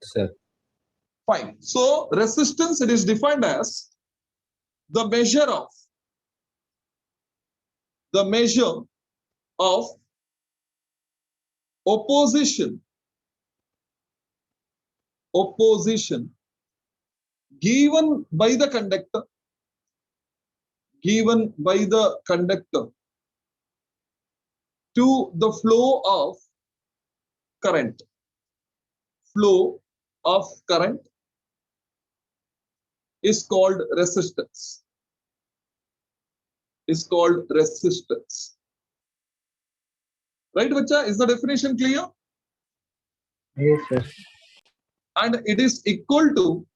sir. Fine. So resistance, it is defined as the measure of opposition given by the conductor to the flow of current is called resistance. Right, bacha? Is the definition clear? Yes, sir. And it is equal to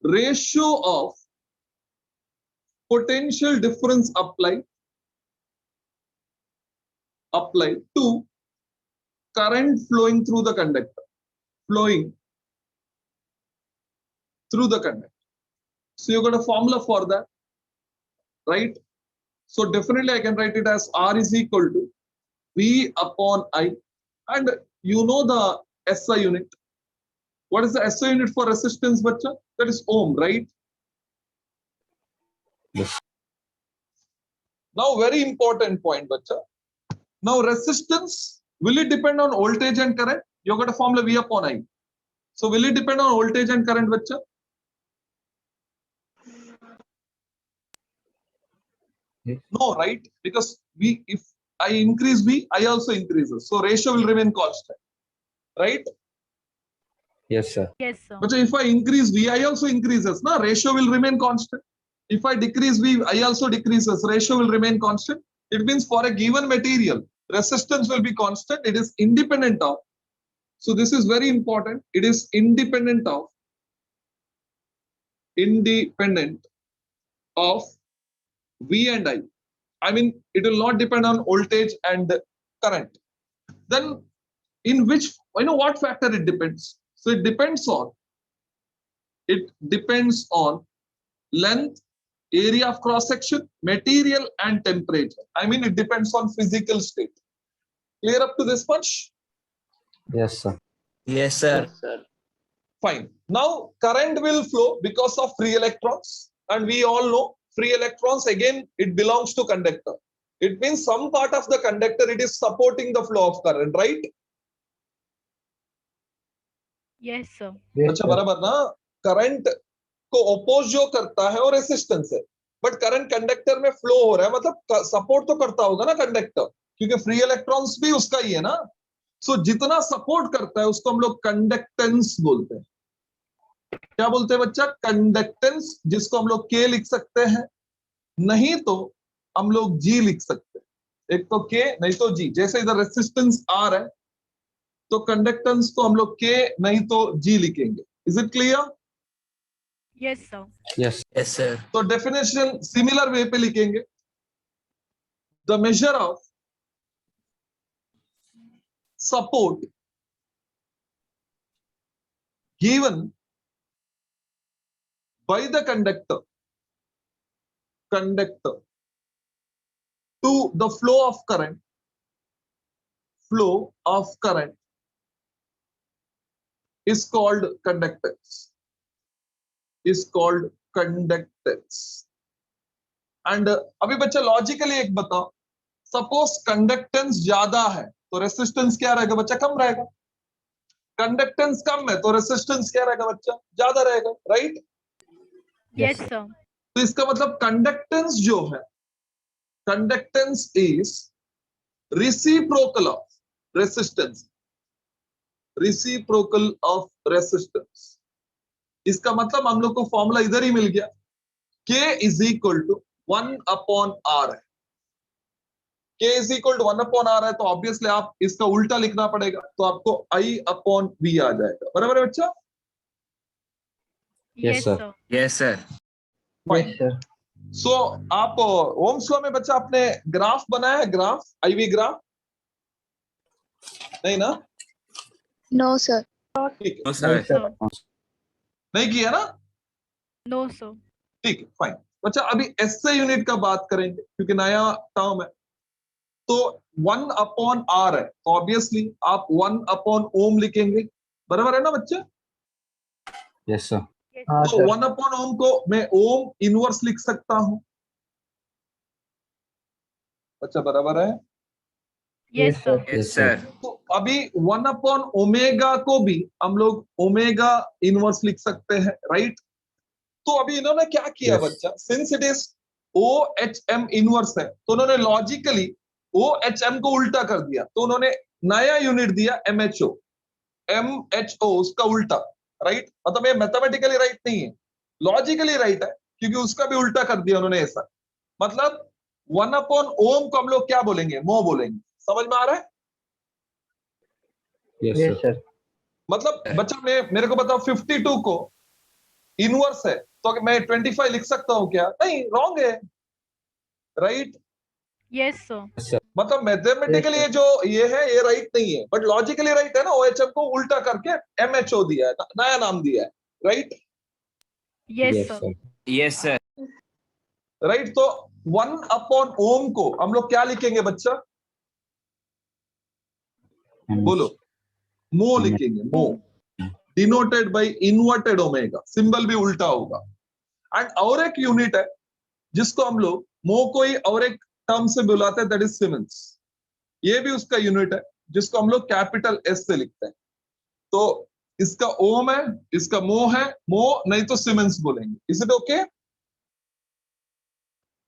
ratio of potential difference applied to current flowing through the conductor. So you got a formula for that, right? So definitely I can write it as R is equal to V upon I, and you know the SI unit. What is the SI unit for resistance, bacha? That is ohm, right? Yes. Now very important point, bacha. Now resistance, will it depend on voltage and current? You got a formula V upon I. So will it depend on voltage and current, bacha? Yes. No, right? Because if I increase V, I also increases. So ratio will remain constant, right? Yes, sir. Yes, sir. But if I increase V, I also increases. No, ratio will remain constant. If I decrease V, I also decreases. Ratio will remain constant. It means for a given material, resistance will be constant. It is independent of. So this is very important. It is independent of V and I. I mean, it will not depend on voltage and current. Then in which, what factor it depends? So it depends on length, area of cross section, material and temperature. I mean, it depends on physical state. Clear up to this much? Yes, sir. Yes, sir. Fine. Now current will flow because of free electrons, and we all know free electrons, again, it belongs to conductor. It means some part of the conductor, it is supporting the flow of current, right? Yes, sir. Yes, अच्छा, sir. बराबर ना? Current को oppose जो करता है वो resistance है, but current conductor में फ्लो हो रहा है, मतलब सपोर्ट तो करता होगा ना कंडक्टर, क्योंकि फ्री इलेक्ट्रॉन्स भी उसका ही है ना. सो जितना सपोर्ट करता है उसको हम लोग कंडक्टेंस बोलते हैं. क्या बोलते हैं बच्चा? कंडक्टेंस, जिसको हम लोग के लिख सकते हैं, नहीं तो हम लोग जी लिख सकते हैं. एक तो के, नहीं तो जी. जैसे इधर रेसिस्टेंस आर है, तो कंडक्टेंस को हम लोग के नहीं तो जी लिखेंगे. Is it clear? Yes, sir. Yes. Yes, sir. तो डेफिनेशन सिमिलर वे पे लिखेंगे. The measure of support given by the conductor to the flow of current is called conductance. And अभी बच्चा लॉजिकली एक बताओ, सपोज कंडक्टेंस ज्यादा है तो रेसिस्टेंस क्या रहेगा बच्चा? कम रहेगा. कंडक्टेंस कम है तो रेसिस्टेंस क्या रहेगा बच्चा? ज्यादा रहेगा, राइट? Yes, sir. तो इसका मतलब कंडक्टेंस जो है, conductance is reciprocal of resistance. इसका मतलब हम लोग को फॉर्मूला इधर ही मिल गया. K is equal to 1 upon R है. K is equal to 1 upon R है, तो ऑब्वियसली आप इसका उल्टा लिखना पड़ेगा, तो आपको I upon V आ जाएगा. बराबर है बच्चा? Yes, Yes, sir. sir. Yes, sir. Yes, sir. सो आप ओम्स लॉ में बच्चा आपने ग्राफ बनाया है? ग्राफ, IV ग्राफ नहीं ना? No, sir. ठीक है, No, No, sir. sir. नहीं किया ना? No, sir. ठीक है, फाइन. बच्चा अभी एसआई यूनिट का बात करेंगे क्योंकि नया टर्म है. तो 1/r है, तो ऑब्वियसली आप 1/ओम लिखेंगे, बराबर है ना बच्चे? Yes, sir. Yes. हाँ तो 1/ओम को मैं ओम इनवर्स लिख सकता हूं, बच्चा बराबर है? Yes, sir. Yes, sir. तो अभी 1/ओमेगा को भी हम लोग ओमेगा इनवर्स लिख सकते हैं, राइट? तो अभी इन्होंने क्या किया Yes. बच्चा, since it is O H M inverse है, तो उन्होंने लॉजिकली ओ एच एम को उल्टा कर दिया, तो उन्होंने नया यूनिट दिया MHO, MHO उसका उल्टा, राइट? मतलब ये मैथमेटिकली राइट नहीं है, लॉजिकली राइट है, क्योंकि उसका भी उल्टा कर दिया उन्होंने ऐसा। मतलब 1/ओम को हम लोग क्या बोलेंगे, मो बोलेंगे। समझ में आ रहा है? Yes, sir. मतलब बच्चा मेरे को बताओ 52 को इनवर्स है तो मैं 25 लिख सकता हूं क्या? नहीं, रॉन्ग है, right? Yes, sir. Yes, sir. मतलब मैथमेटिकली ये जो ये है ये राइट नहीं है, बट लॉजिकली राइट है ना। OHM को उल्टा करके MHO दिया है, नया नाम दिया है, right? Yes, Yes, sir. sir. Yes, sir. Right, तो 1/ओम को हम लोग क्या लिखेंगे बच्चा? बोलो, मो लिखेंगे, मो, denoted by inverted omega, symbol भी उल्टा होगा। एंड और एक यूनिट है जिसको हम लोग मो को ही और एक टर्म से बुलाते हैं, दैट इज सीमेंस। ये भी उसका यूनिट है जिसको हम लोग कैपिटल S से लिखते हैं। तो इसका ओम है, इसका मो है, मो नहीं तो सीमेंस बोलेंगे। Is it okay?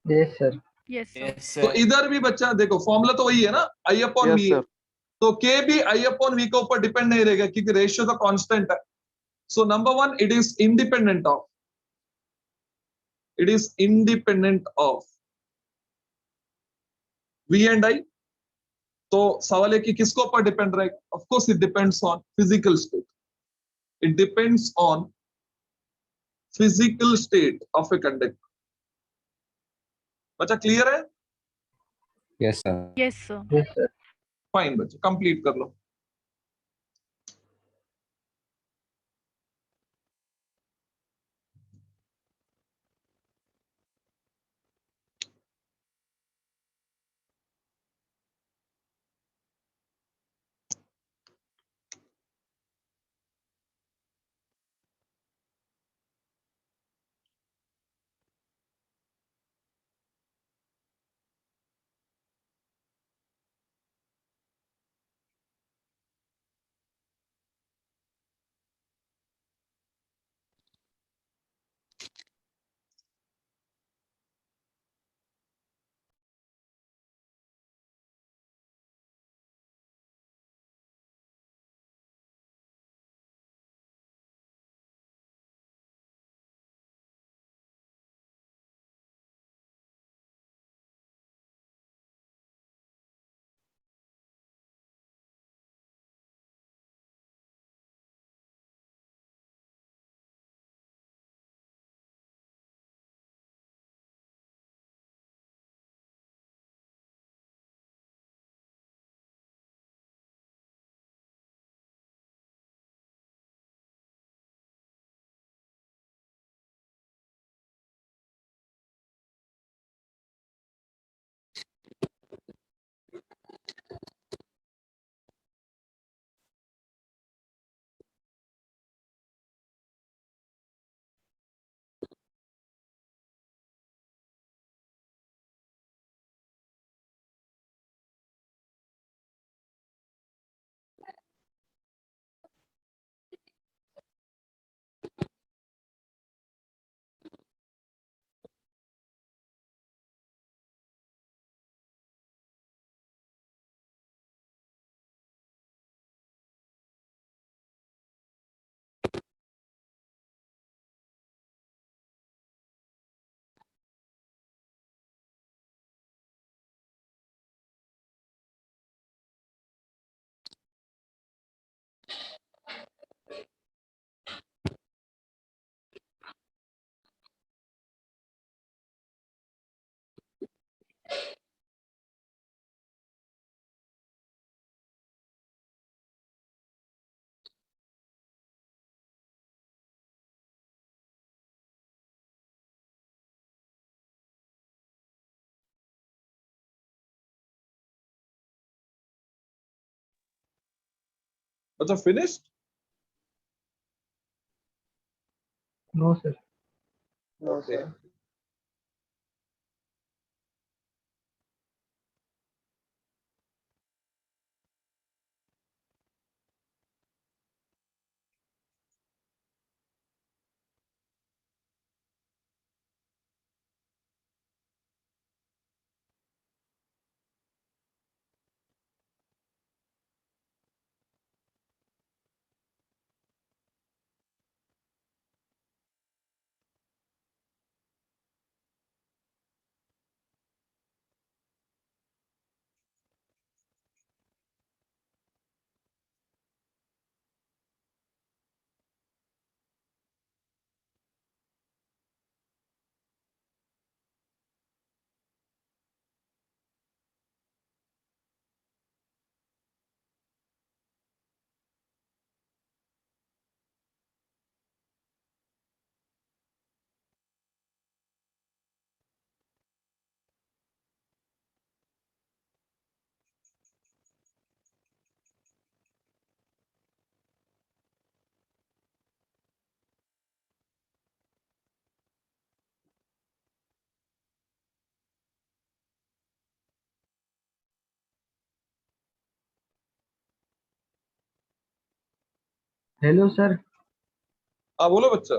Yes, sir. Yes, sir. Yes, तो sir. इधर भी बच्चा देखो, फॉर्मूला तो वही है ना, I/V है। तो K भी I/V के ऊपर डिपेंड नहीं रहेगा, क्योंकि रेशियो तो कांस्टेंट है। So number 1, it is independent of, V and I। तो सवाल है कि किसको ऊपर डिपेंड रहेगा? Of course it depends on physical state, it depends on physical state of a conductor. बच्चा क्लियर है? Yes, sir. Yes, sir. Yes, sir. Fine बच्चा, कंप्लीट कर लो। अच्छा finished? No sir. Okay. Hello sir. हाँ बोलो बच्चा।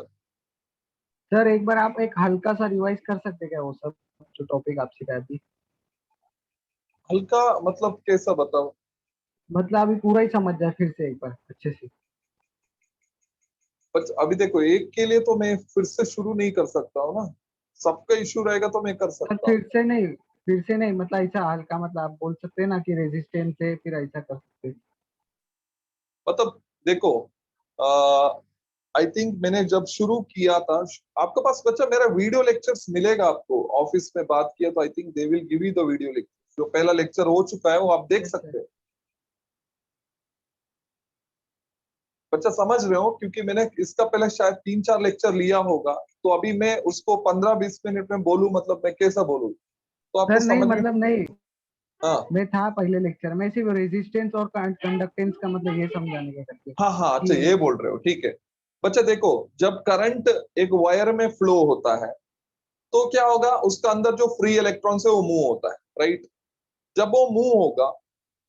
सर एक बार आप एक हल्का सा रिवाइज कर सकते क्या वो सब जो टॉपिक आप सिखाए थी? हल्का मतलब कैसा बताओ? मतलब अभी पूरा ही समझ जाए फिर से एक बार अच्छे से। बच्चा अभी देखो, एक के लिए तो मैं फिर से शुरू नहीं कर सकता हूँ ना, सबका इशू रहेगा तो मैं कर सर सकता हूँ। फिर से नहीं मतलब ऐसा हल्का मतलब आप बोल सकते हैं ना कि रेजिस्टेंस है फिर ऐसा कर सकते हैं। मतलब देखो, आई थिंक मैंने जब शुरू किया था, आपके पास बच्चा मेरा वीडियो लेक्चर्स मिलेगा आपको, ऑफिस में बात किया तो I think they will give you the video lecture. जो पहला लेक्चर हो चुका है वो आप देख Yes, सकते हो। बच्चा समझ रहे हो, क्योंकि मैंने इसका पहले शायद 3-4 लेक्चर लिया होगा, तो अभी मैं उसको 15-20 मिनट में बोलूं, मतलब मैं कैसा बोलूं तो आपको सर नहीं समझ में। मतलब नहीं, हाँ मैं था पहले लेक्चर में सिर्फ रेजिस्टेंस और कंडक्टेंस का मतलब ये समझाने का करके हाँ हाँ, अच्छा कि ये बोल रहे हो, ठीक है। बच्चा देखो, जब करंट एक वायर में फ्लो होता है तो क्या होगा, उसका अंदर जो फ्री इलेक्ट्रॉन है वो मूव होता है, राइट। जब वो मूव होगा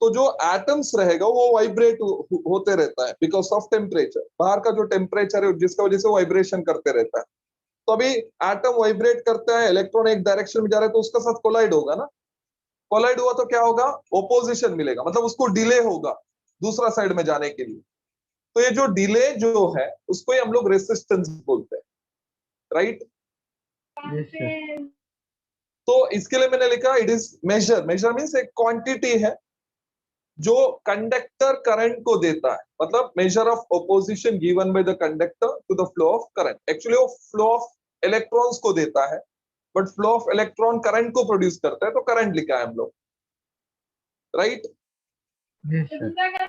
तो जो एटम्स रहेगा वो वाइब्रेट होते रहता है बिकॉज ऑफ टेम्परेचर। बाहर का जो टेम्परेचर है जिसका वजह से वाइब्रेशन करते रहता है। तो अभी एटम वाइब्रेट करता है, इलेक्ट्रॉन एक डायरेक्शन में जा रहा है तो उसका साथ कोलाइड होगा ना। कोलाइड हुआ तो क्या होगा, ओपोजिशन मिलेगा, मतलब उसको डिले होगा दूसरा साइड में जाने के लिए। तो ये जो डिले जो है उसको ही हम लोग रेसिस्टेंस बोलते हैं, राइट। Yes sir. तो इसके लिए मैंने लिखा it is measure. Measure means एक क्वांटिटी है जो कंडक्टर करंट को देता है, मतलब measure of opposition given by the conductor to the flow of current. Actually वो फ्लो ऑफ इलेक्ट्रॉन्स को देता है, but flow of electron current को प्रोड्यूस करता है, तो करंट लिखा है हम लोग, राइट। Yes sir.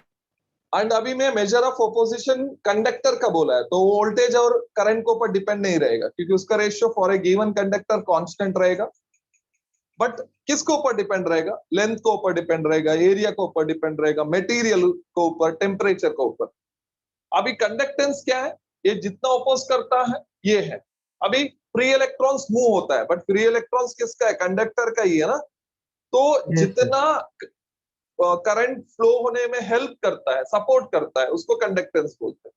एंड अभी मैं मेजर ऑफ ऑपोजिशन कंडक्टर का बोला है, तो वोल्टेज और करंट के ऊपर डिपेंड नहीं रहेगा, क्योंकि उसका ratio for a given conductor constant रहेगा। बट किसके ऊपर डिपेंड रहेगा, लेंथ के ऊपर डिपेंड रहेगा, एरिया के ऊपर डिपेंड रहेगा, मटेरियल के ऊपर, टेम्परेचर के ऊपर। अभी कंडक्टेंस क्या है, ये जितना अपोज करता है ये है। अभी फ्री इलेक्ट्रॉन्स मूव होता है, बट फ्री इलेक्ट्रॉन्स किसका है, कंडक्टर का ही है ना। तो यस सर। जितना करंट फ्लो होने में हेल्प करता है, सपोर्ट करता है, उसको कंडक्टेंस बोलते हैं।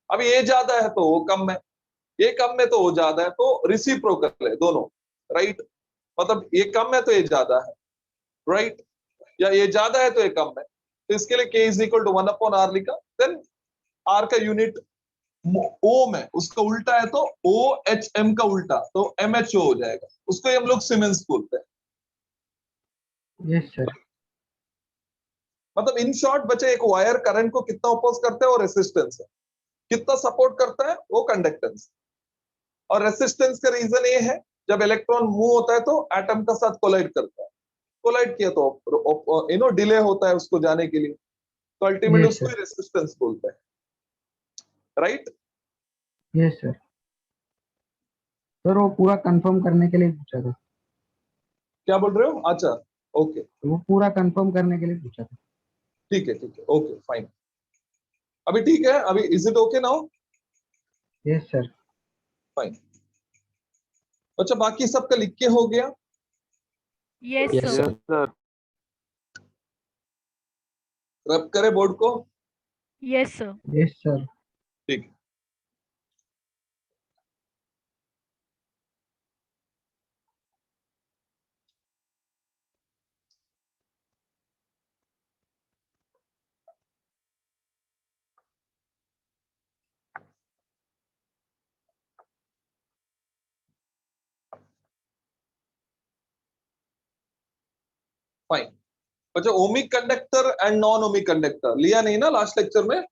अब ये ज्यादा है तो वो कम है, ये कम है तो वो ज्यादा है, तो रिसिप्रोकल है दोनों, राइट। मतलब ये कम है तो ये ज्यादा है, राइट, या ये ज्यादा है तो ये कम है। तो इसके लिए k is equal to 1/r लिखा। देन r का यूनिट ओम है, उसका उल्टा है तो ओ एच एम का उल्टा तो एम एच ओ हो जाएगा, उसको ही हम लोग सीमेंस बोलते हैं। Yes sir. मतलब इन शॉर्ट बच्चे, एक वायर करंट को कितना अपोज करता है वो रेसिस्टेंस है, कितना सपोर्ट करता है वो कंडक्टेंस। और रेसिस्टेंस का रीजन ये है, जब इलेक्ट्रॉन मूव होता है तो एटम का साथ कोलाइड करता है, कोलाइड किया तो डिले होता है उसको जाने के लिए, तो अल्टीमेटली यस उसको सर। ही रेसिस्टेंस बोलते हैं, राइट। Yes sir. सर वो पूरा कंफर्म करने के लिए पूछा था। क्या बोल रहे हो? अच्छा, ओके, वो पूरा कंफर्म करने के लिए पूछा था। ठीक है, ठीक है, ओके फाइन। अभी ठीक है, अभी is it okay now? Yes sir. Fine. अच्छा बाकी सबका लिख के हो गया? Yes, Yes, sir. sir. रब करे बोर्ड को। Yes, sir. Yes sir. ठीक है। फाइन। अच्छा ohmic conductor and non ohmic conductor लिया नहीं ना लास्ट लेक्चर में?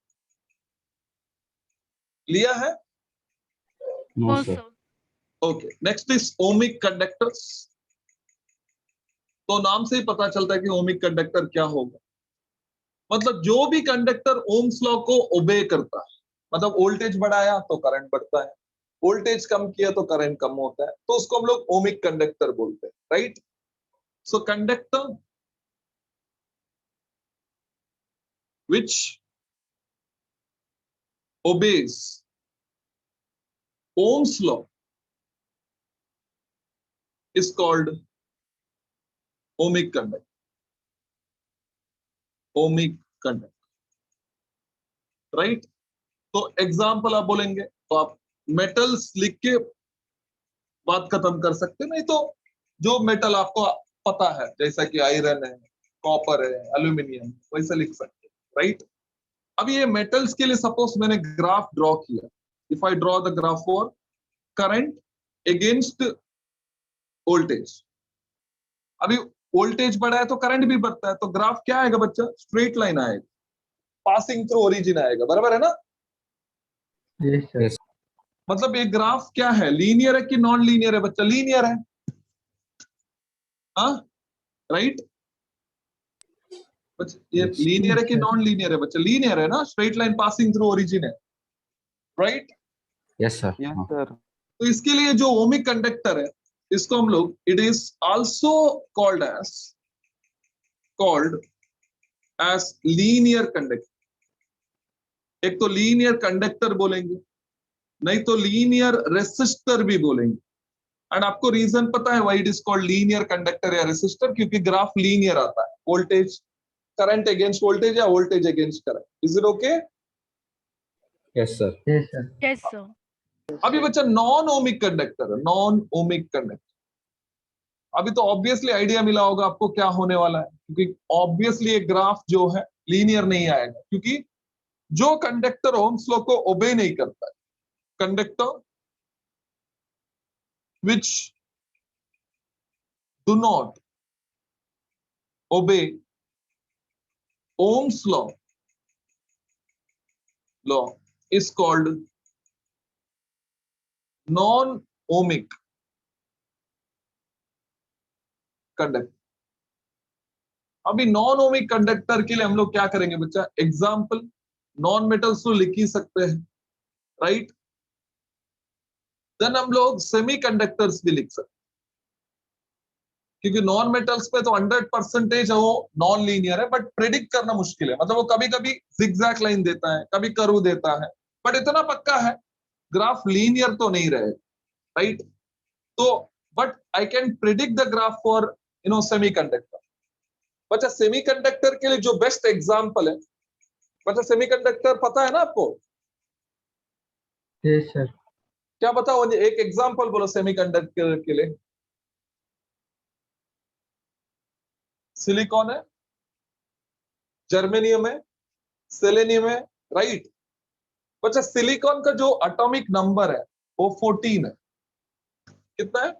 लिया है? No, sir. Okay next is ohmic conductors. तो नाम से ही पता चलता है कि ओमिक कंडक्टर क्या होगा। मतलब जो भी कंडक्टर ओम्स लॉ को ओबे करता है, मतलब वोल्टेज बढ़ाया तो करंट बढ़ता है, वोल्टेज कम किया तो करंट कम होता है, तो उसको हम लोग ओमिक कंडक्टर बोलते हैं, right? So conductor which obeys Ohm's law is called ohmic conductor. Ohmic conductor, right? तो एग्जाम्पल आप बोलेंगे तो आप मेटल्स लिख के बात खत्म कर सकते, नहीं तो जो मेटल आपको पता है जैसा कि आयरन है, कॉपर है, एल्यूमिनियम, वैसे लिख सकते, राइट? अब ये मेटल्स के लिए सपोज मैंने ग्राफ ड्रॉ किया, if I draw the graph for current against voltage, अभी वोल्टेज बढ़ा है तो करंट भी बढ़ता है, तो ग्राफ क्या आएगा बच्चा? स्ट्रेट लाइन आएगा, पासिंग थ्रू ओरिजिन आएगा, बराबर है ना? Yes sir. मतलब ये ग्राफ क्या है, लीनियर है कि नॉन लीनियर है बच्चा? लीनियर है, हाँ राइट? बच्चा ये लीनियर है कि नॉन लीनियर है बच्चा? लीनियर है ना, straight line passing through origin है, right? Yes, sir. Yes, sir. तो इसके लिए जो ओमिक कंडक्टर है, इसको हम लोग it is also called as linear conductor. एक तो लीनियर कंडक्टर बोलेंगे, नहीं तो लीनियर रेसिस्टर भी बोलेंगे। एंड आपको रीजन पता है why it is called linear conductor या रेसिस्टर? क्योंकि ग्राफ लीनियर आता है, वोल्टेज करंट अगेंस्ट वोल्टेज या voltage against current. Is it okay? Yes, sir. Yes sir. Yes, sir. अभी बच्चा नॉन ओमिक कंडक्टर है, नॉन ओमिक कंडक्टर। अभी तो ऑब्वियसली आइडिया मिला होगा आपको क्या होने वाला है, क्योंकि ऑब्वियसली एक ग्राफ जो है लीनियर नहीं आएगा, क्योंकि जो कंडक्टर ओम्स लॉ को ओबे नहीं करता है, conductor which do not obey Ohm's law is called non-ohmic conductor. अभी नॉन ओमिक कंडक्टर के लिए हम लोग क्या करेंगे बच्चा? एग्जाम्पल नॉन मेटल्स तो लिख ही सकते हैं, राइट? देन हम लोग सेमी कंडक्टर्स भी लिख सकते हैं, क्योंकि नॉन मेटल्स पे तो 100% वो नॉन लीनियर है, बट प्रेडिक्ट करना मुश्किल है। मतलब वो कभी कभी जिगजैग लाइन देता है, कभी कर्व देता है, बट इतना पक्का है ग्राफ लीनियर तो नहीं रहेगा, राइट? तो but I can predict the graph for semi conductor. बच्चा सेमी कंडक्टर के लिए जो बेस्ट एग्जाम्पल है बच्चा, सेमी कंडक्टर पता है ना आपको? Yes sir. क्या बताओ, एक एग्जाम्पल बोलो सेमी कंडक्टर के लिए। सिलिकॉन है, जर्मेनियम है, सेलेनियम है, राइट? बच्चा सिलिकॉन का जो एटॉमिक नंबर है वो 14 है। कितना है?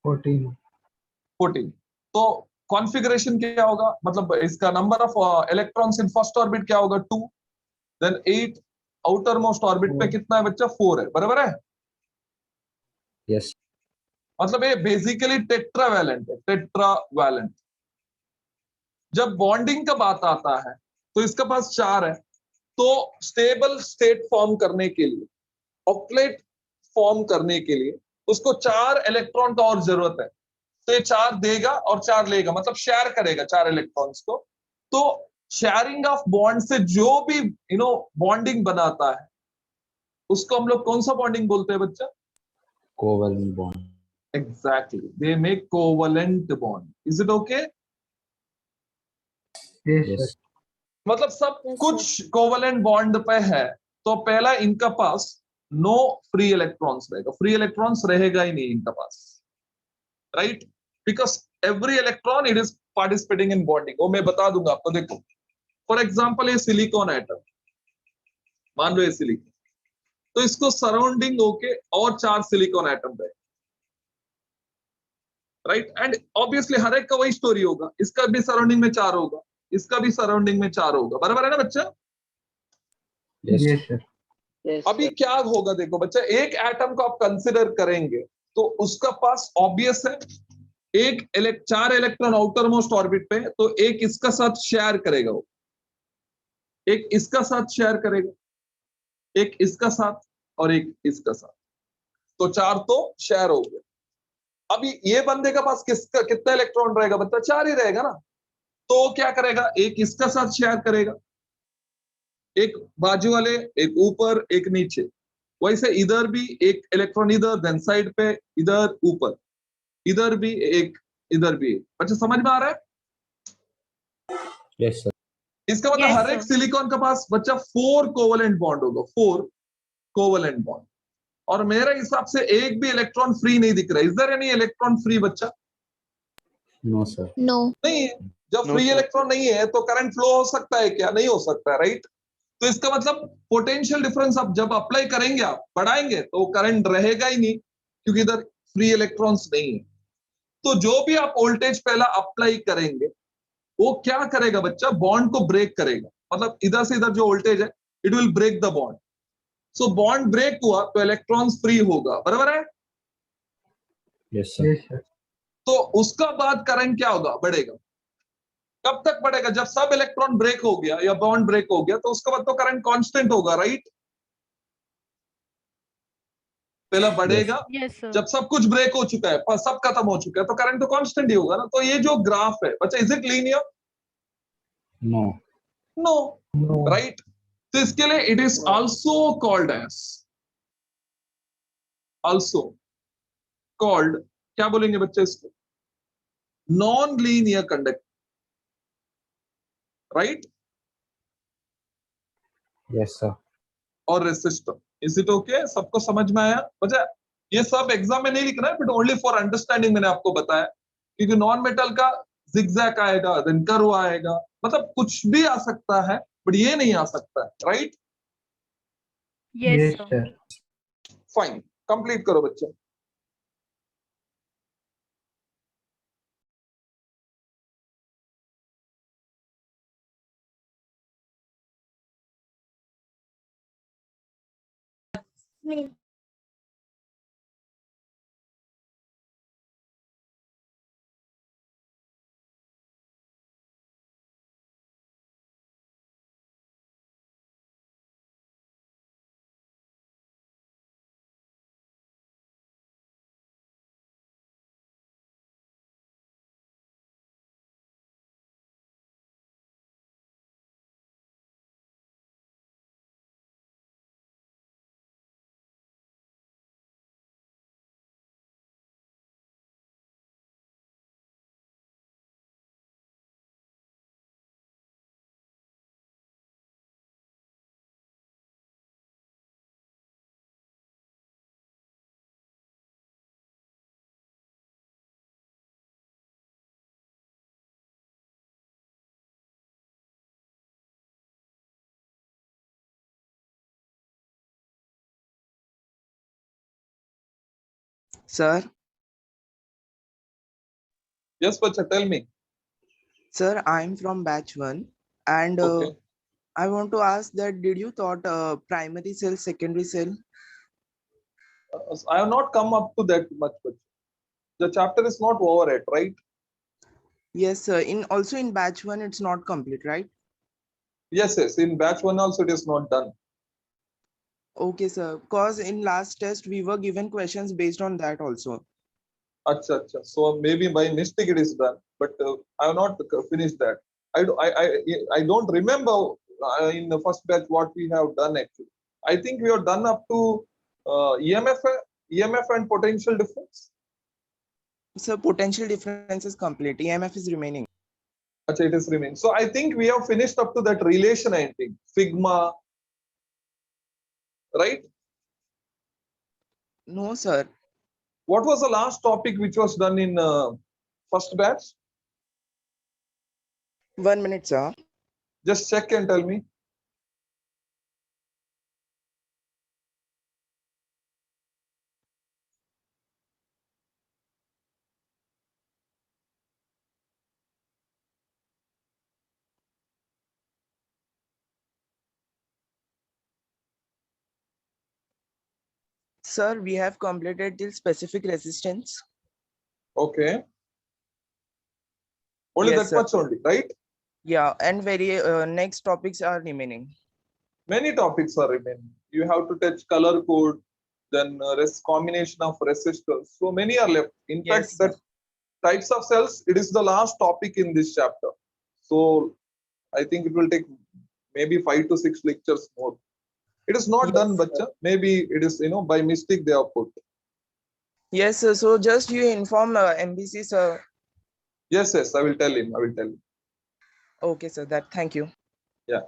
14। 14। तो कॉन्फ़िगरेशन क्या होगा, मतलब इसका number of electrons in first orbit क्या होगा? 2। देन 8 आउटर मोस्ट ऑर्बिट पे कितना है बच्चा? 4 है, बराबर है? Yes. मतलब ये बेसिकली टेट्रावैलेंट है, टेट्रावैलेंट। जब बॉन्डिंग का बात आता है तो इसके पास 4 है, तो स्टेबल स्टेट फॉर्म करने के लिए, ऑक्लेट फॉर्म करने के लिए उसको 4 इलेक्ट्रॉन का और जरूरत है। तो ये 4 देगा और 4 लेगा, मतलब शेयर करेगा 4 इलेक्ट्रॉन्स को। तो शेयरिंग ऑफ बॉन्ड से जो भी बॉन्डिंग बनाता है उसको हम लोग कौन सा बॉन्डिंग बोलते हैं बच्चा? Covalent bond. Exactly. They make covalent bond. Is it okay? Yes, Yes. sir. मतलब सब Yes, कुछ कोवलेंट बॉन्ड पे है, तो पहला इनका पास नो फ्री इलेक्ट्रॉन्स रहेगा, फ्री इलेक्ट्रॉन्स रहेगा ही नहीं इनका पास, right? Because every electron it is participating in bonding. वो मैं बता दूंगा आपको। देखो फॉर एग्जांपल ये सिलिकॉन एटम, मान लो ये सिलिकॉन, तो इसको सराउंडिंग होके और 4 सिलिकॉन एटम रहे, राइट? एंड ऑब्वियसली हर एक का वही स्टोरी होगा, इसका भी सराउंडिंग में 4 होगा, इसका भी सराउंडिंग में 4 होगा, बराबर है ना बच्चा? Yes. Yes, sir. अभी क्या होगा देखो बच्चा, एक एटम को आप कंसिडर करेंगे तो उसका पास ऑब्वियस है एक 4 इलेक्ट्रॉन आउटर मोस्ट ऑर्बिट पे, तो एक इसका साथ शेयर करेगा, वो एक इसका साथ शेयर करेगा, एक इसका साथ और एक इसका साथ, तो 4 तो शेयर हो गए। अभी ये बंदे का पास किसका कितना इलेक्ट्रॉन रहेगा बच्चा? 4 ही रहेगा ना, तो वो क्या करेगा, एक इसका साथ शेयर करेगा, एक बाजू वाले, एक ऊपर, एक नीचे, वैसे इधर भी एक इलेक्ट्रॉन इधर, देन साइड पे इधर ऊपर, इधर भी एक, इधर भी एक। अच्छा समझ में आ रहा है? Yes, sir. इसका मतलब Yes, हर एक sir. सिलिकॉन का पास बच्चा 4 कोवलेंट बॉन्ड होगा, 4 कोवलेंट बॉन्ड। और मेरे हिसाब से एक भी इलेक्ट्रॉन फ्री नहीं दिख रहा है। Is there any electron free बच्चा? No, sir. No. नहीं है। जब फ्री इलेक्ट्रॉन नहीं है तो करंट फ्लो हो सकता है क्या? नहीं हो सकता, राइट? तो इसका मतलब पोटेंशियल डिफरेंस आप जब अप्लाई करेंगे, आप बढ़ाएंगे, तो करंट रहेगा ही नहीं, क्योंकि इधर फ्री इलेक्ट्रॉन्स नहीं है। तो जो भी आप वोल्टेज पहला अप्लाई करेंगे वो क्या करेगा बच्चा? बॉन्ड को ब्रेक करेगा। मतलब इधर से इधर जो वोल्टेज है it will break the bond. So bond break हुआ तो इलेक्ट्रॉन्स फ्री होगा, बराबर है? Yes, sir. Yes, sir. तो उसका बाद करंट क्या होगा? बढ़ेगा। कब तक बढ़ेगा? जब सब इलेक्ट्रॉन ब्रेक हो गया या बॉन्ड ब्रेक हो गया, तो उसके बाद तो करंट कांस्टेंट होगा, राइट? पहला बढ़ेगा Yes, sir. जब सब कुछ ब्रेक हो चुका है, सब खत्म हो चुका है, तो करंट तो कांस्टेंट ही होगा ना। तो ये जो ग्राफ है बच्चा, is it linear? No. No, No. Right? तो इसके लिए it is also called as, also called, क्या बोलेंगे बच्चे इसको? Non linear conductor, right? Yes, sir. और रेसिस्टर। Is it okay? सबको समझ में आया बच्चा? ये सब एग्जाम में नहीं लिखना है, बट ओनली फॉर अंडरस्टैंडिंग मैंने आपको बताया, क्योंकि नॉन मेटल का जिगजैग आएगा, देन कर्व आएगा, मतलब कुछ भी आ सकता है, बट ये नहीं आ सकता है, right? Yes, Yes, sir. sir. Fine, complete करो बच्चे। Sir, यस बच्चा, tell me. sir, I'm from batch 1 and okay, I want to ask that did you taught primary cell, secondary cell? I have not come up to that much, but the chapter is not over yet, right? Yes, sir. In also in batch 1 it's not complete, right? Yes, yes. In batch 1 also it is not done. Okay, sir. Because in last test we were given questions based on that also. Acha, acha. So maybe by mistake it is done, but I have not finished that. I don't remember in the first batch what we have done actually. I think we have done up to EMF and potential difference. So potential difference is complete. EMF is remaining. Achha, it is remaining. So I think we have finished up to that relation I think. Sigma, right? No, sir. What was the last topic which was done in first batch? 1 minute, sir. Just check and tell me. Sir, we have completed till specific resistance. Okay. Only Yes, that sir. much only, right? Yeah, and very next topics are remaining. Many topics are remaining. You have to touch color code, then combination of resistors. So many are left. In Yes, fact, that types of cells, it is the last topic in this chapter. So I think it will take maybe 5 to 6 lectures more. It is not Yes, done, sir. bacha. Maybe it is, by mistake they have put. Yes, sir. So just you inform MBC, sir. Yes, I will tell him. Okay, sir. That thank you. Yeah.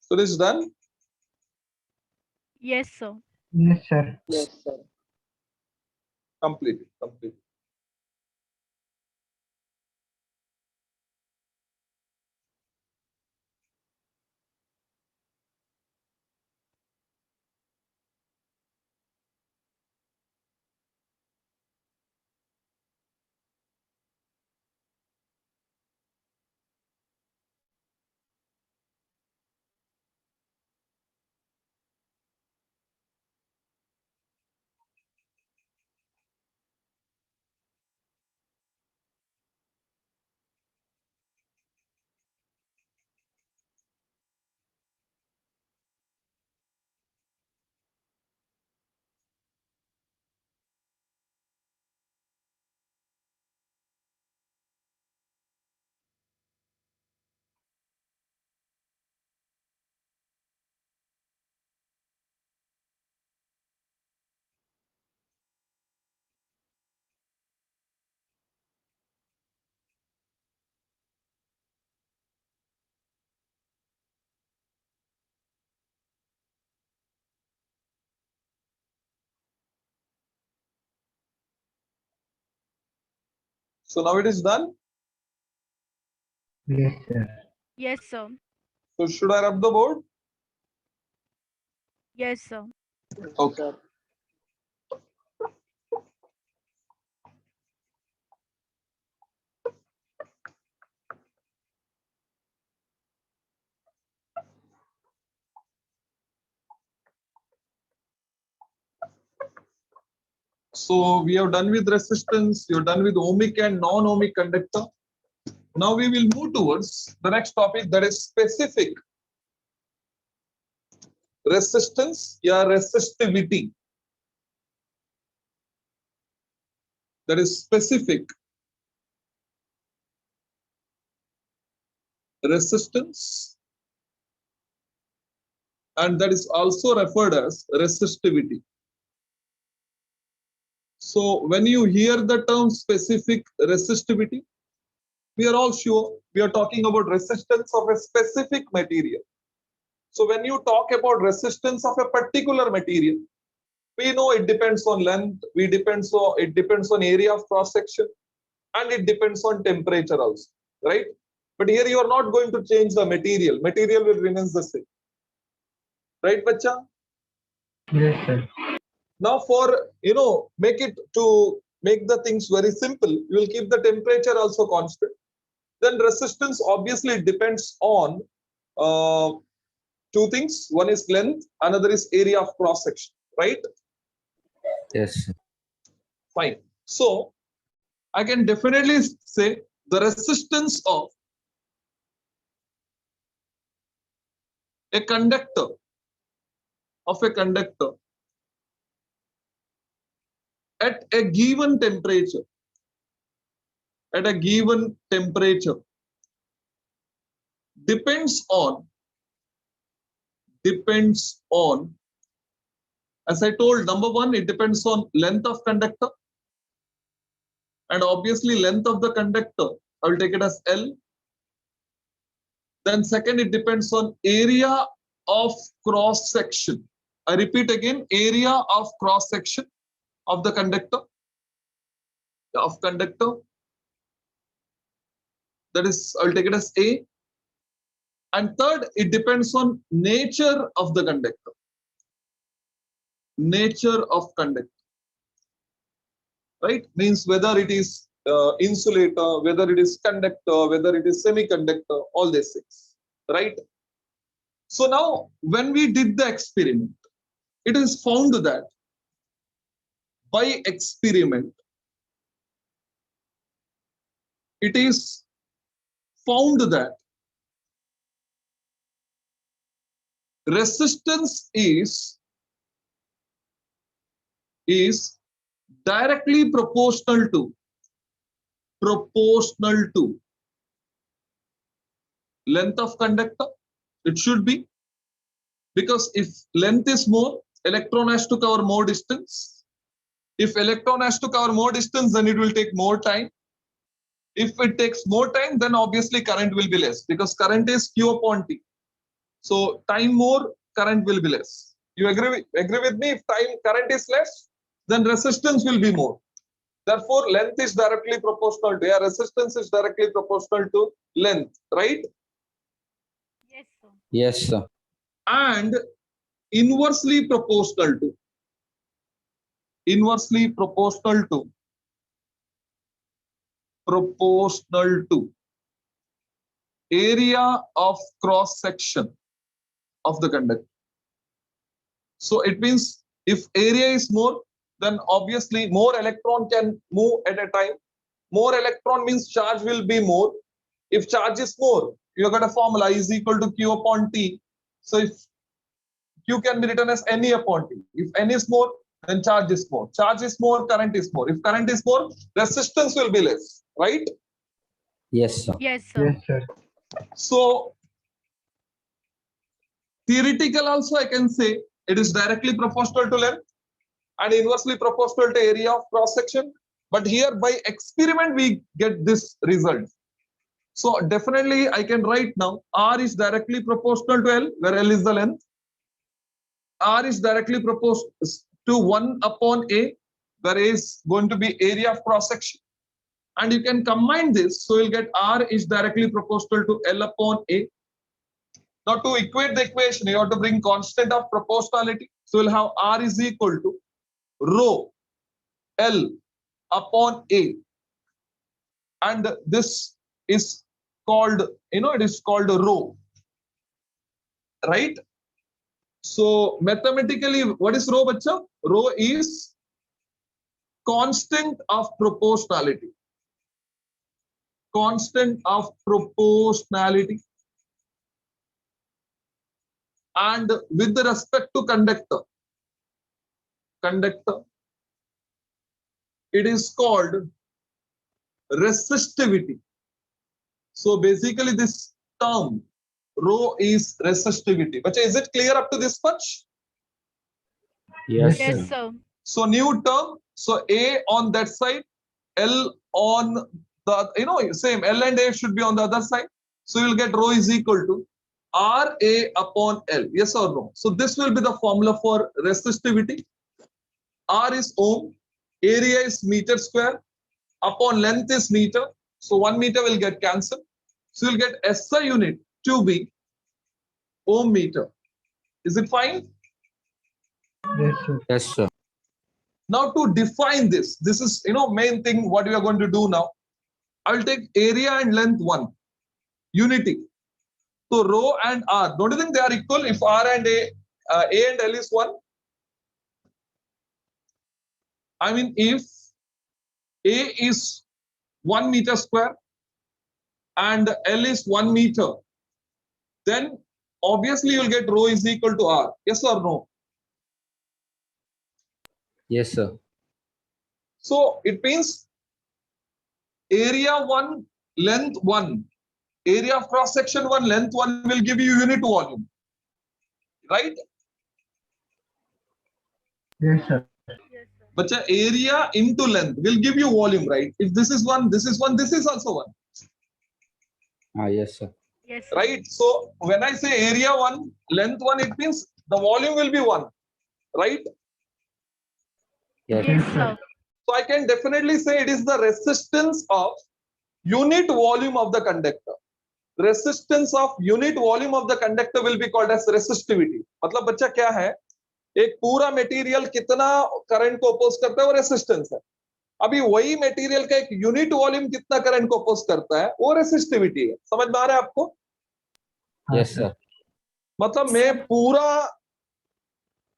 So this is done. Yes, sir. Yes, sir. Complete. So now it is done. Yes, sir. Yes, sir. So should I rub the board? Yes, sir. Okay. So we have done with resistance, you're done with ohmic and non-ohmic conductor. Now we will move towards the next topic, that is specific resistance or resistivity. That is specific resistance, and that is also referred as resistivity. So when you hear the term specific resistivity, we are all sure we are talking about resistance of a specific material. So when you talk about resistance of a particular material, we know it depends on length, it depends on area of cross section, and it depends on temperature also, right? But here you are not going to change the material. Material will remain the same, right, bacha? Yes, sir. Now for make the things very simple, you will keep the temperature also constant. then resistance obviously depends on two things. One is length, another is area of cross section, right? Yes, sir. Fine. So I can definitely say the resistance of a conductor at a given temperature depends on, as I told, number one, it depends on length of conductor, and obviously length of the conductor, I will take it as L. Then second, it depends on area of cross section. I repeat again, area of cross section of the conductor, that is, I'll take it as A. And third, it depends on nature of the conductor. Right? Means whether it is insulator, whether it is conductor, whether it is semiconductor, all these things. Right? So now, when we did the experiment, it is found that by experiment, it is found that resistance is directly proportional to length of conductor. It should be, because if length is more, electron has to cover more distance. If electron has to cover more distance, then it will take more time. If it takes more time, then obviously current will be less, because current is Q upon T. So time more, current will be less. You agree with me? If current is less, then resistance will be more. Therefore, length is directly proportional to, resistance is directly proportional to length, right? Yes, sir. Yes, sir. And inversely proportional to area of cross section of the conductor. So it means if area is more, then obviously more electron can move at a time. More electron means charge will be more. If charge is more, you have got a formula is equal to Q upon T. So if Q can be written as N upon T. If N is more, then charge is more. Charge is more, current is more. If current is more, resistance will be less, right? Yes, sir. Yes, sir. Yes, sir. So theoretical also I can say it is directly proportional to length and inversely proportional to area of cross section. But here by experiment we get this result. So definitely I can write now R is directly proportional to L, where L is the length. R is directly proportional to 1 upon A, where A is going to be area of cross section. And you can combine this, so you'll get R is directly proportional to L upon A. Now to equate the equation, you have to bring constant of proportionality. So we'll have R is equal to rho L upon A. And this is called, it is called rho, right? So mathematically, what is rho, bacha? Rho is constant of proportionality. And with respect to conductor, it is called resistivity. So basically this term rho is resistivity. But is it clear up to this much? Yes, Yes, sir. sir. So new term, so A on that side, L on the, same L and A should be on the other side. So you'll get rho is equal to RA upon L. Yes or no? So this will be the formula for resistivity. R is ohm, area is meter square, upon length is meter. So 1 meter will get cancelled. So you'll get SI unit to be ohm meter. Is it fine? Yes, sir. Yes, sir. Now to define this is main thing what we are going to do now. I will take area and length 1. Unity. So rho and R, don't you think they are equal if R and A and L is 1? I mean, if A is 1 meter square and L is 1 meter, then obviously you'll get rho is equal to R. Yes or no? Yes, sir. So it means area 1, length 1, area of cross section 1, length 1 will give you unit volume, right? Yes, sir. Yes, sir. But area into length will give you volume, right? If this is 1, this is 1, this is also 1, Yes, sir. Yes, sir. right? So when I say area 1, length 1, it means the volume will be 1, right? Yes. Yes, Yes, sir. So I can definitely say it is the resistance of unit volume of the conductor. Resistance of unit volume of the conductor will be called as resistivity. मतलब बच्चा क्या है, एक पूरा material कितना current को oppose करता है वो रेसिस्टेंस है. अभी वही मटेरियल का एक यूनिट वॉल्यूम कितना करंट को अपोज करता है वो रेसिस्टिविटी है. समझ में आ रहा है आपको? Yes, sir. मतलब मैं पूरा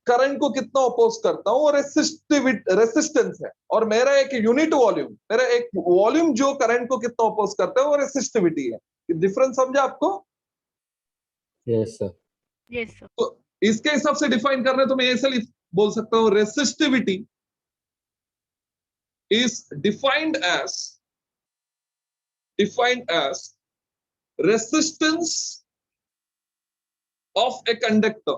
करंट को कितना अपोज करता हूं वो रेसिस्टेंस है, और मेरा एक यूनिट वॉल्यूम, मेरा एक वॉल्यूम जो करंट को कितना अपोज करता है वो रेसिस्टिविटी है. डिफरेंस समझा आपको? Yes, sir. Yes, sir. तो इसके हिसाब से डिफाइन कर रहे हैं तो मैं ऐसे बोल सकता हूं resistivity is defined as resistance of a conductor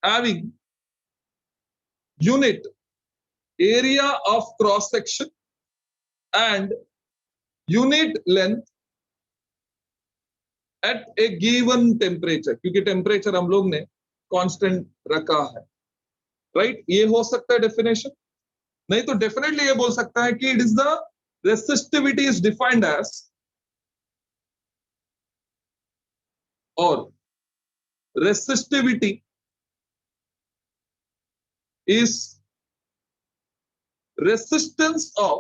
having unit area of cross section and unit length at a given temperature. क्योंकि टेम्परेचर हम लोग ने कांस्टेंट रखा है, राइट? ये हो सकता है डेफिनेशन. नहीं तो डेफिनेटली ये बोल सकता है कि it is the resistivity is defined as, और resistivity is resistance of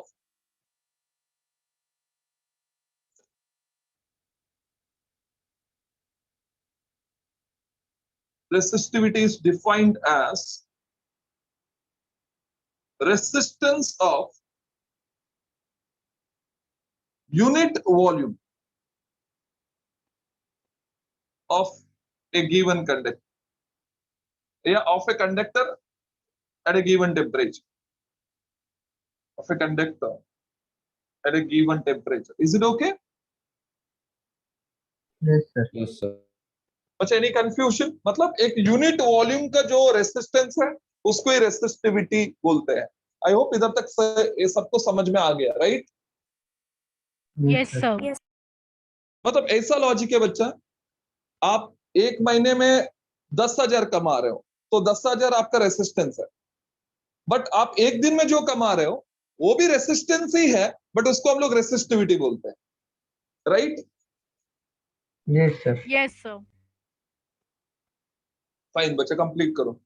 resistivity is defined as resistance of unit volume of a given conductor, of a conductor at a given temperature, of a conductor at a given temperature. Is it okay? Yes, sir. Yes, sir. अच्छा, any confusion? मतलब एक unit volume का जो resistance है उसको ही resistivity बोलते हैं. I hope इधर तक ये सबको समझ में आ गया, राइट? Yes, sir. Yes. मतलब ऐसा लॉजिक है बच्चा, आप एक महीने में 10,000 कमा रहे हो तो 10,000 आपका रेसिस्टेंस है, बट आप एक दिन में जो कमा रहे हो वो भी रेसिस्टेंस ही है, बट उसको हम लोग रेसिस्टिविटी बोलते हैं, right? Yes, sir. Yes, sir. Fine बच्चा, कंप्लीट करो.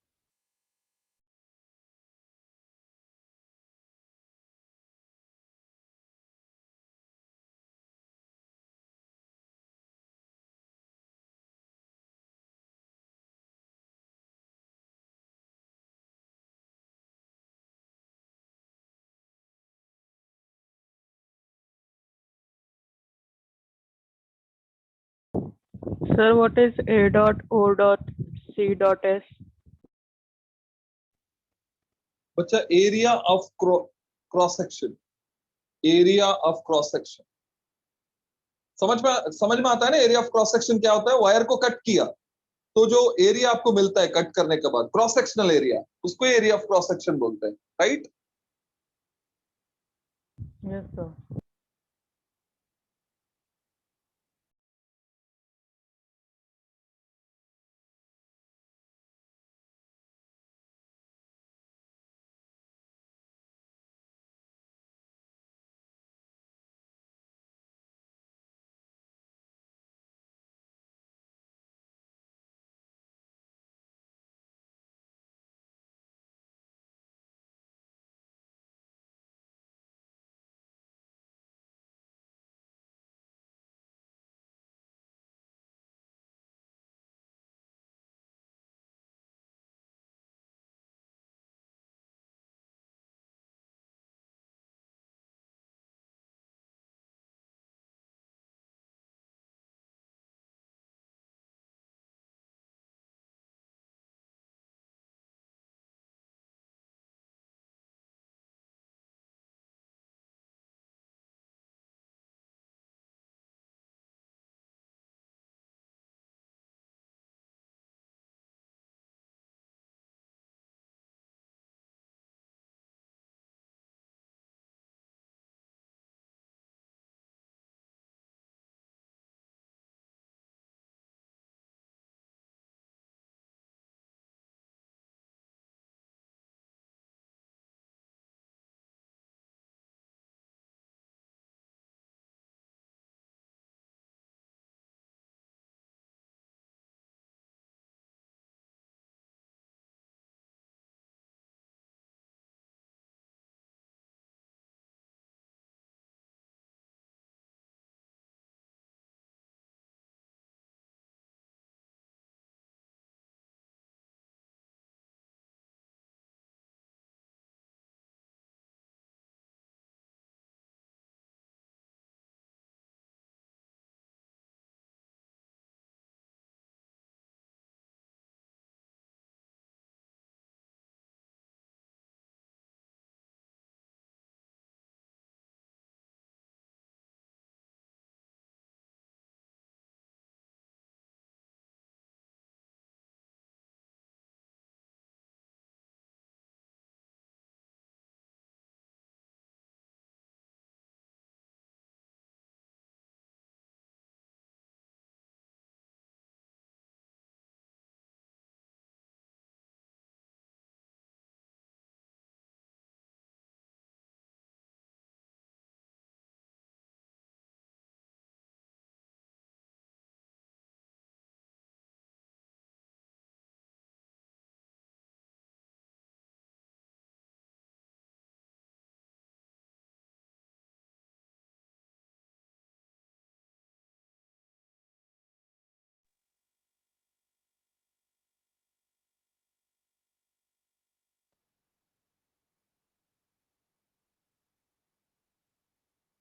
Sir, what is A dot O dot C dot S? बच्चा area of cross section, area of cross section समझ में आता है ना? एरिया ऑफ क्रॉस सेक्शन क्या होता है? वायर को कट किया तो जो एरिया आपको मिलता है कट करने के बाद, क्रॉस सेक्शनल एरिया, उसको एरिया ऑफ क्रॉस सेक्शन बोलते हैं, राइट? Yes, sir.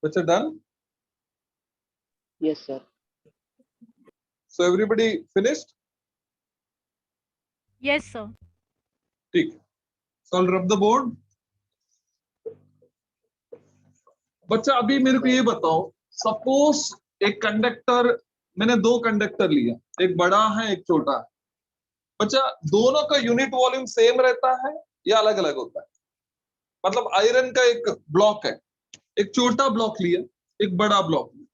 बच्चे done? Yes, sir. So everybody finished? Yes, sir. ठीक. So I'll rub the board. बच्चा अभी मेरे को ये बताओ, सपोज एक कंडक्टर, मैंने दो कंडक्टर लिया, एक बड़ा है एक छोटा है। बच्चा दोनों का यूनिट वॉल्यूम सेम रहता है या अलग अलग होता है? मतलब आयरन का एक ब्लॉक है, एक छोटा ब्लॉक लिया, एक बड़ा ब्लॉक लिया,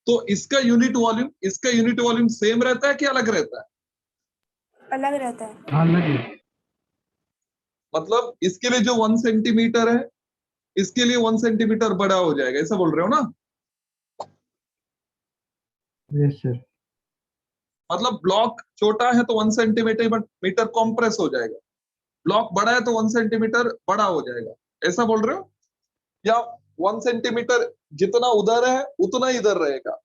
तो इसका यूनिट वॉल्यूम सेम रहता है कि अलग रहता है? अलग रहता है। हाँ लगी। मतलब इसके लिए जो 1 सेंटीमीटर है, इसके लिए 1 सेंटीमीटर बड़ा हो जाएगा, ऐसा बोल रहे हो ना? Yes sir. मतलब ब्लॉक छोटा है तो 1 सेंटीमीटर कॉम्प्रेस हो जाएगा, ब्लॉक बड़ा है तो 1 सेंटीमीटर बड़ा हो जाएगा, ऐसा बोल रहे हो? या 1 सेंटीमीटर जितना उधर है उतना इधर रहेगा?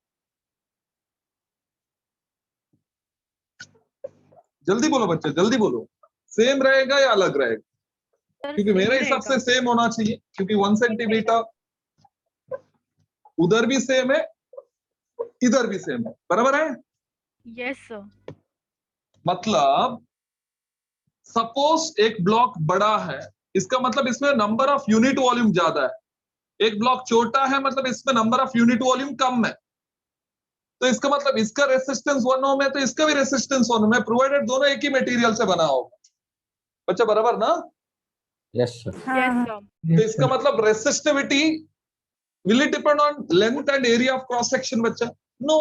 जल्दी बोलो बच्चे, जल्दी बोलो, सेम रहेगा या अलग रहेगा? Sir, क्योंकि मेरे same हिसाब से रहेगा। सेम होना चाहिए, क्योंकि 1 सेंटीमीटर उधर भी सेम है, इधर भी सेम है, बराबर है? Yes, sir. मतलब सपोज एक ब्लॉक बड़ा है, इसका मतलब इसमें नंबर ऑफ यूनिट वॉल्यूम ज्यादा है। एक ब्लॉक छोटा है, मतलब इसमें नंबर ऑफ यूनिट वॉल्यूम कम है। तो इसका मतलब इसका रेसिस्टेंस 1 ओम है तो इसका भी रेसिस्टेंस 1 ओम है, प्रोवाइडेड दोनों एक ही मटेरियल से बना होगा। बच्चा बराबर ना? Yes, sir. Yes, sir. तो इसका मतलब resistivity will it depend on length and area of cross section? बच्चा नो,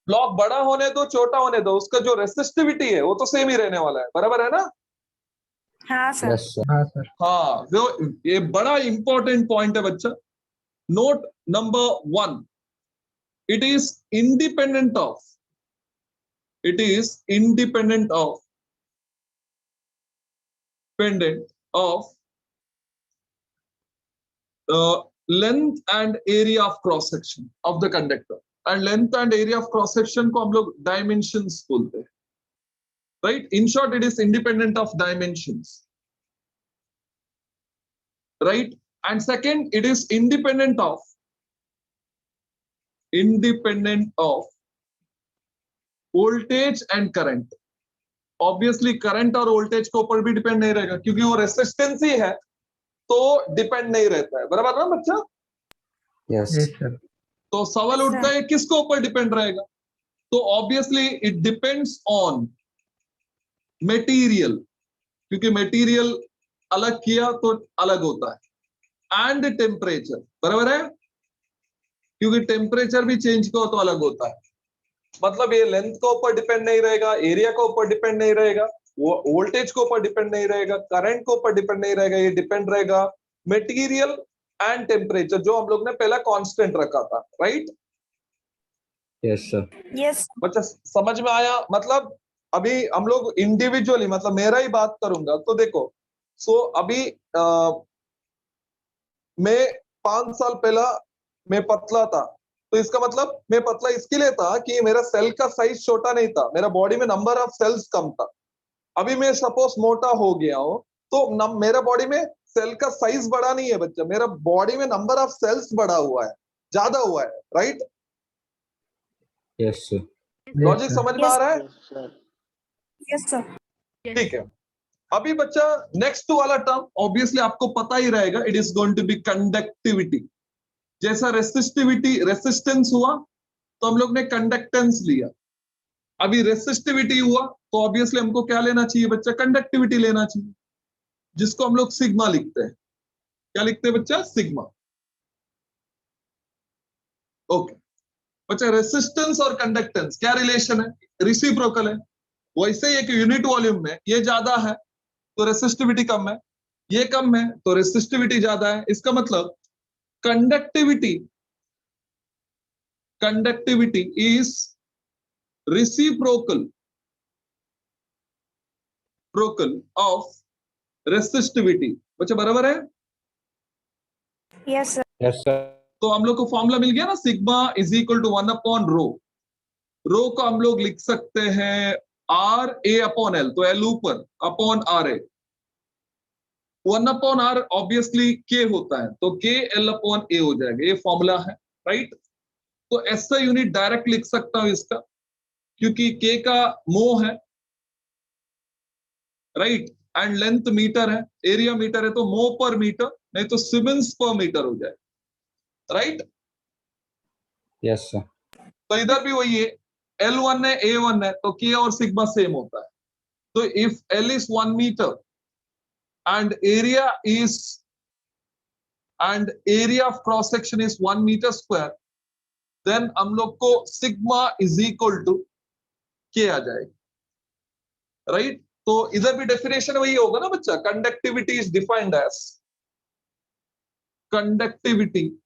ब्लॉक बड़ा होने दो छोटा होने दो, उसका जो रेसिस्टिविटी है वो तो सेम ही रहने वाला है, बराबर है ना? हाँ सर। Yes, sir. हाँ सर। हाँ, वो ये बड़ा इंपॉर्टेंट पॉइंट है बच्चा। Note number 1, it is independent of length and area of cross section of the conductor, and length and area of cross section को हम लोग dimensions बोलते हैं, right? In short, it is independent of dimensions, right? And second, it is independent of voltage and current. Obviously current और voltage के ऊपर भी depend नहीं रहेगा, क्योंकि वो रेसिस्टेंस ही है तो डिपेंड नहीं रहता है, बराबर ना बच्चा? Yes. Yes sir. तो सवाल उठता है किसके ऊपर डिपेंड रहेगा? तो obviously it depends on material, क्योंकि मटेरियल अलग किया तो अलग होता है, एंड टेम्परेचर, बराबर है? क्योंकि टेम्परेचर भी चेंज को तो अलग होता है। मतलब ये लेंथ के ऊपर डिपेंड नहीं रहेगा, एरिया के ऊपर डिपेंड नहीं रहेगा, वोल्टेज के ऊपर डिपेंड नहीं रहेगा, करंट के ऊपर डिपेंड नहीं रहेगा, ये डिपेंड रहेगा मटेरियल एंड टेम्परेचर, जो हम लोग ने पहला कांस्टेंट रखा था, राइट? Yes, sir. यस। बच्चा समझ में आया? मतलब अभी हम लोग इंडिविजुअली, मतलब मेरा ही बात करूंगा तो देखो, सो अभी मैं 5 साल पहला मैं पतला था, तो इसका मतलब मैं पतला इसके लिए था कि मेरा सेल का साइज छोटा नहीं था, मेरा बॉडी में नंबर ऑफ सेल्स कम था। अभी मैं सपोज मोटा हो गया हूं तो मेरा बॉडी में सेल का साइज बड़ा नहीं है बच्चा, मेरा बॉडी में नंबर ऑफ सेल्स बढ़ा हुआ है, ज्यादा हुआ है, राइट? Yes, sir. लॉजिक समझ में आ रहा है? Yes, sir. Yes sir. Yes. ठीक है। अभी बच्चा नेक्स्ट वाला टर्म ऑब्वियसली आपको पता ही रहेगा, it is going to be conductivity. जैसा रेसिस्टेंस हुआ तो हम लोग ने कंडक्टेंस लिया, अभी रेसिस्टिविटी हुआ तो ऑब्वियसली हमको क्या लेना चाहिए बच्चा? कंडक्टिविटी लेना चाहिए, जिसको हम लोग सिग्मा लिखते हैं। क्या लिखते हैं बच्चा? सिग्मा। ओके बच्चा, रेसिस्टेंस और कंडक्टेंस क्या रिलेशन है? रिसिप्रोकल है। वैसे ही एक यूनिट वॉल्यूम में ये ज्यादा है तो रेसिस्टिविटी कम है, ये कम है तो रेसिस्टिविटी ज्यादा है। इसका मतलब conductivity is reciprocal of resistivity। बच्चा बराबर है? Yes sir. Yes, sir. तो हम लोग को फॉर्मूला मिल गया ना, sigma is equal to 1 upon row. Row को हम लोग लिख सकते हैं आर ए अपॉन एल, तो एल ऊपर upon R A, 1/r obviously k होता है, तो k l/a हो जाएगा, ये फॉर्मूला है, राइट। तो ऐसा यूनिट डायरेक्ट लिख सकता हूं इसका, क्योंकि k का मो है, राइट, एंड लेंथ मीटर है, एरिया मीटर है, तो मो पर मीटर नहीं तो सीमेंस पर मीटर हो जाए, राइट। Yes, sir. तो इधर भी वही है, L1 है, A1 है, तो K और सिग्मा सेम होता है। तो if L is 1 meter and area of cross section is 1 meter square, then हम लोग को sigma is equal to K आ जाएगी, राइट। तो इधर भी डेफिनेशन वही होगा ना बच्चा, conductivity is defined as, conductivity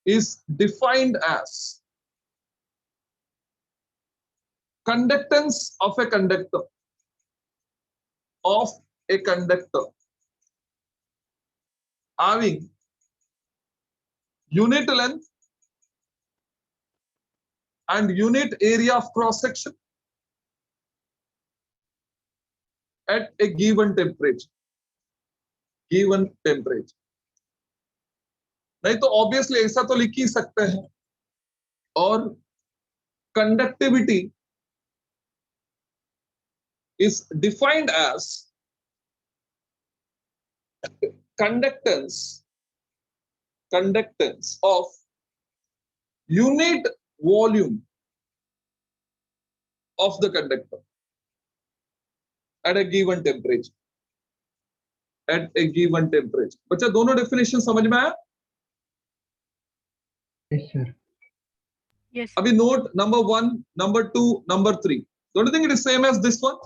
is defined as conductance of a conductor having unit length and unit area of cross section at a given temperature, नहीं तो ऑब्वियसली ऐसा तो लिख ही सकते हैं। और conductivity is defined as conductance of unit volume of the conductor at a given temperature, बच्चा दोनों डेफिनेशन समझ में आया? Yes, sir. Yes. अभी note number 1, number 2, number 3, don't you think it is same as this one?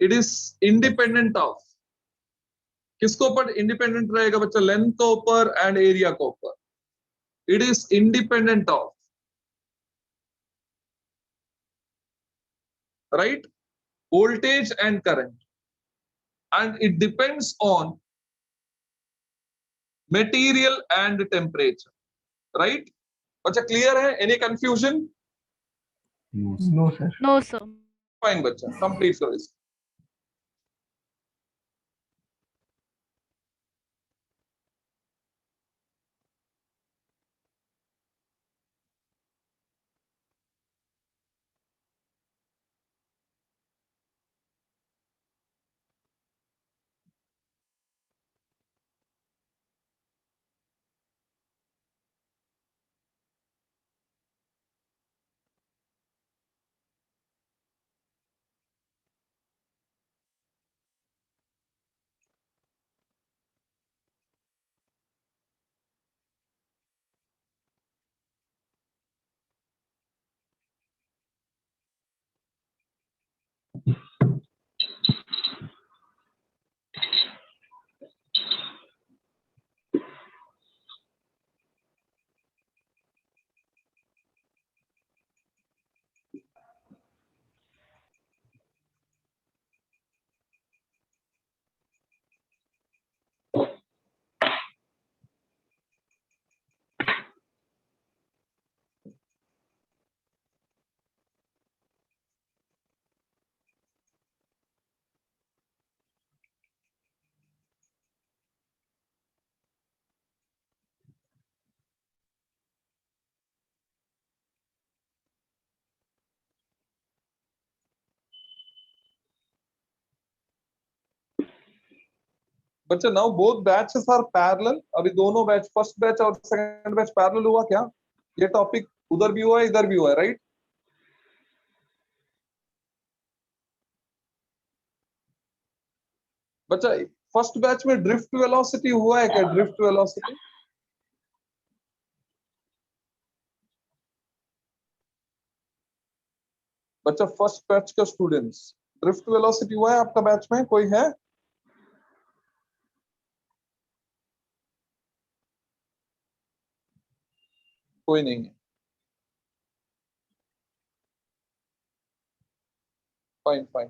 It is independent of, किसको ऊपर independent रहेगा बच्चा? लेंथ के ऊपर एंड एरिया के ऊपर। It is independent of, right, voltage and current, and it depends on material and temperature, right. बच्चा clear है? Any confusion? No, sir. No, sir. No, sir. Fine बच्चा, कंप्लीट करो इसको। बच्चा now both batches are parallel, अभी दोनों batch, first batch और second batch parallel हुआ क्या? ये टॉपिक उधर भी हुआ है, इधर भी हुआ है, राइट। बच्चा फर्स्ट बैच में ड्रिफ्ट वेलोसिटी हुआ है क्या? ड्रिफ्ट वेलोसिटी बच्चा, फर्स्ट बैच का स्टूडेंट्स, ड्रिफ्ट वेलोसिटी हुआ है आपका बैच में? कोई है? कोई नहीं है, फाइन फाइन।